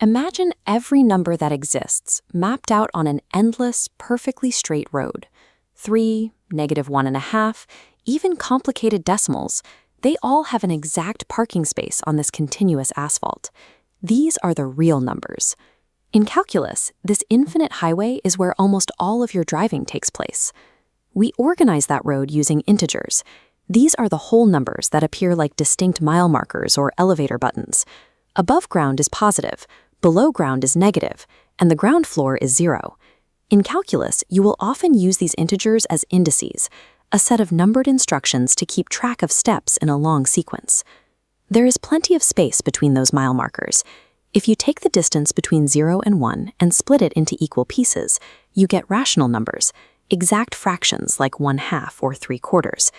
Imagine every number that exists mapped out on an endless, perfectly straight road. 3, -1.5, even complicated decimals, they all have an exact parking space on this continuous asphalt. These are the real numbers. In calculus, this infinite highway is where almost all of your driving takes place. We organize that road using integers. These are the whole numbers that appear like distinct mile markers or elevator buttons. Above ground is positive, below ground is negative, and the ground floor is 0. In calculus, you will often use these integers as indices, a set of numbered instructions to keep track of steps in a long sequence. There is plenty of space between those mile markers. If you take the distance between 0 and 1 and split it into equal pieces, you get rational numbers, exact fractions like 1/2 or 3/4.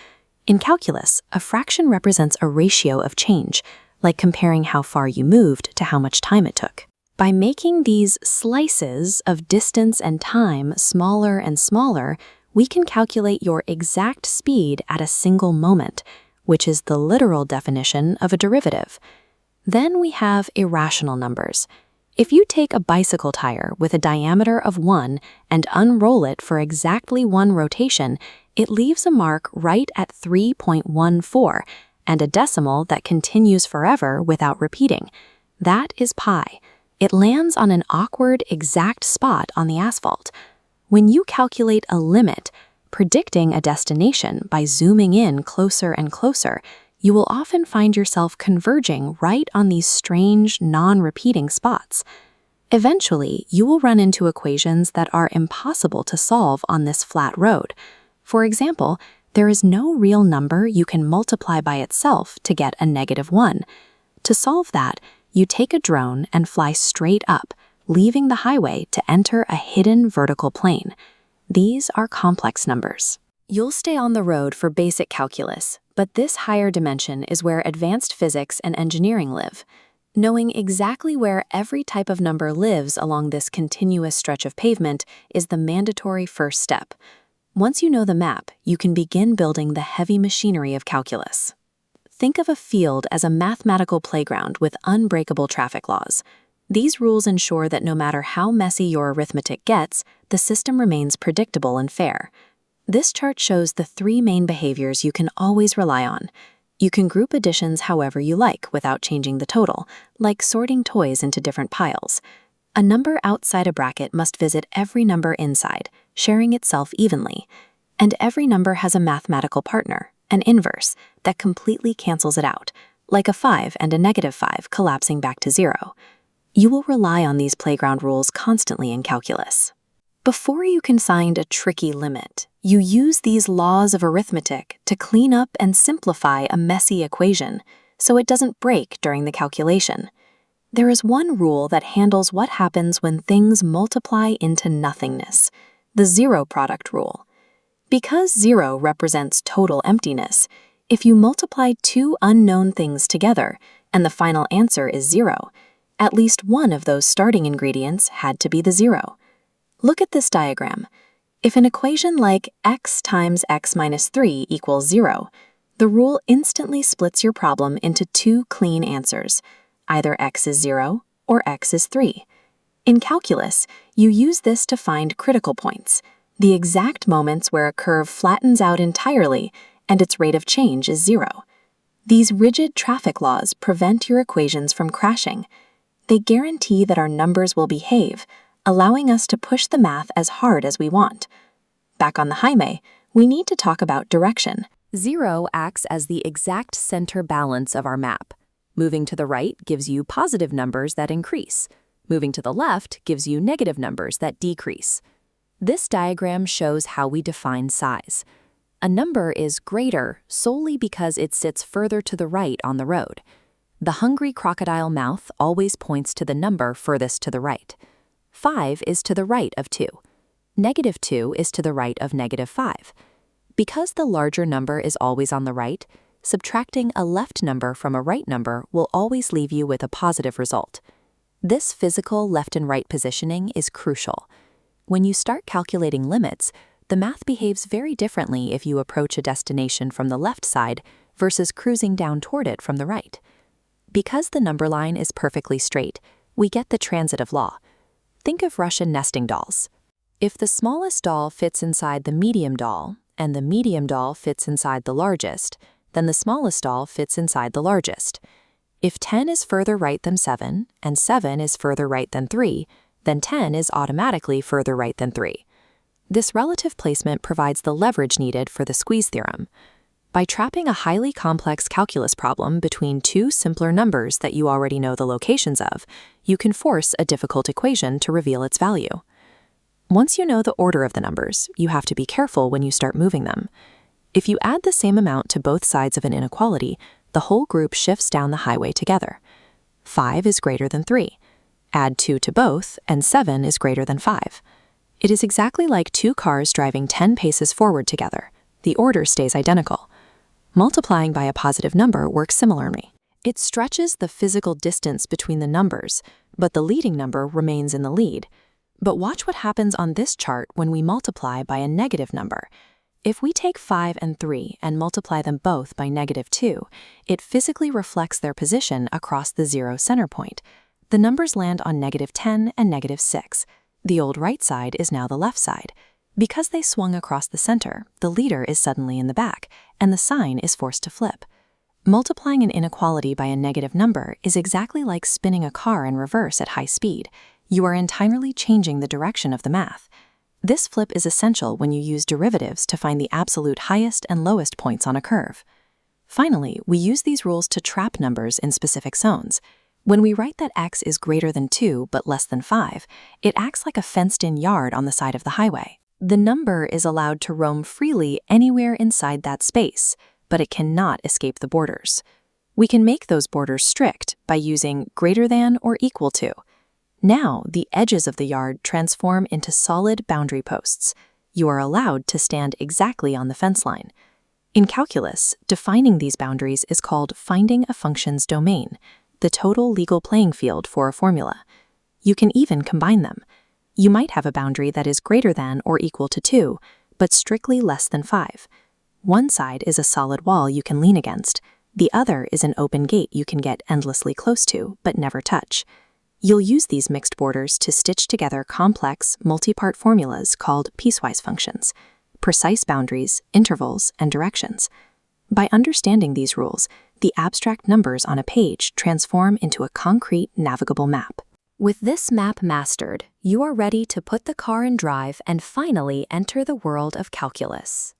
In calculus, a fraction represents a ratio of change, like comparing how far you moved to how much time it took. By making these slices of distance and time smaller and smaller, we can calculate your exact speed at a single moment, which is the literal definition of a derivative. Then we have irrational numbers. If you take a bicycle tire with a diameter of 1 and unroll it for exactly 1 rotation, it leaves a mark right at 3.14 and a decimal that continues forever without repeating. That is pi. It lands on an awkward, exact spot on the asphalt. When you calculate a limit, predicting a destination by zooming in closer and closer, you will often find yourself converging right on these strange, non-repeating spots. Eventually, you will run into equations that are impossible to solve on this flat road. For example, there is no real number you can multiply by itself to get a -1. To solve that, you take a drone and fly straight up, leaving the highway to enter a hidden vertical plane. These are complex numbers. You'll stay on the road for basic calculus, but this higher dimension is where advanced physics and engineering live. Knowing exactly where every type of number lives along this continuous stretch of pavement is the mandatory first step. Once you know the map, you can begin building the heavy machinery of calculus. Think of a field as a mathematical playground with unbreakable traffic laws. These rules ensure that no matter how messy your arithmetic gets, the system remains predictable and fair. This chart shows the 3 main behaviors you can always rely on. You can group additions however you like without changing the total, like sorting toys into different piles. A number outside a bracket must visit every number inside, sharing itself evenly. And every number has a mathematical partner, an inverse, that completely cancels it out, like a 5 and a -5 collapsing back to 0. You will rely on these playground rules constantly in calculus. Before you can find a tricky limit, you use these laws of arithmetic to clean up and simplify a messy equation so it doesn't break during the calculation. There is one rule that handles what happens when things multiply into nothingness, the zero product rule. Because 0 represents total emptiness, if you multiply 2 unknown things together and the final answer is 0, at least one of those starting ingredients had to be the 0. Look at this diagram. If an equation like x times x minus 3 equals 0, the rule instantly splits your problem into 2 clean answers. Either x is 0 or x is 3. In calculus, you use this to find critical points, the exact moments where a curve flattens out entirely and its rate of change is 0. These rigid traffic laws prevent your equations from crashing. They guarantee that our numbers will behave, allowing us to push the math as hard as we want. Back on the highway, we need to talk about direction. 0 acts as the exact center balance of our map. Moving to the right gives you positive numbers that increase. Moving to the left gives you negative numbers that decrease. This diagram shows how we define size. A number is greater solely because it sits further to the right on the road. The hungry crocodile mouth always points to the number furthest to the right. 5 is to the right of 2. -2 is to the right of -5. Because the larger number is always on the right, subtracting a left number from a right number will always leave you with a positive result. This physical left and right positioning is crucial. When you start calculating limits, the math behaves very differently if you approach a destination from the left side versus cruising down toward it from the right. Because the number line is perfectly straight, we get the transitive law. Think of Russian nesting dolls. If the smallest doll fits inside the medium doll, and the medium doll fits inside the largest, then the smallest doll fits inside the largest. If 10 is further right than 7, and 7 is further right than 3, then 10 is automatically further right than 3. This relative placement provides the leverage needed for the squeeze theorem. By trapping a highly complex calculus problem between two simpler numbers that you already know the locations of, you can force a difficult equation to reveal its value. Once you know the order of the numbers, you have to be careful when you start moving them. If you add the same amount to both sides of an inequality, the whole group shifts down the highway together. 5 is greater than 3. Add 2 to both, and 7 is greater than 5. It is exactly like two cars driving 10 paces forward together. The order stays identical. Multiplying by a positive number works similarly. It stretches the physical distance between the numbers, but the leading number remains in the lead. But watch what happens on this chart when we multiply by a negative number. If we take 5 and 3 and multiply them both by -2, it physically reflects their position across the zero center point. The numbers land on -10 and -6. The old right side is now the left side. Because they swung across the center, the leader is suddenly in the back, and the sign is forced to flip. Multiplying an inequality by a negative number is exactly like spinning a car in reverse at high speed. You are entirely changing the direction of the math. This flip is essential when you use derivatives to find the absolute highest and lowest points on a curve. Finally, we use these rules to trap numbers in specific zones. When we write that x is greater than 2 but less than 5, it acts like a fenced-in yard on the side of the highway. The number is allowed to roam freely anywhere inside that space, but it cannot escape the borders. We can make those borders strict by using greater than or equal to. Now, the edges of the yard transform into solid boundary posts. You are allowed to stand exactly on the fence line. In calculus, defining these boundaries is called finding a function's domain, the total legal playing field for a formula. You can even combine them. You might have a boundary that is greater than or equal to 2, but strictly less than 5. One side is a solid wall you can lean against. The other is an open gate you can get endlessly close to, but never touch. You'll use these mixed borders to stitch together complex, multi-part formulas called piecewise functions, precise boundaries, intervals, and directions. By understanding these rules, the abstract numbers on a page transform into a concrete, navigable map. With this map mastered, you are ready to put the car in drive and finally enter the world of calculus.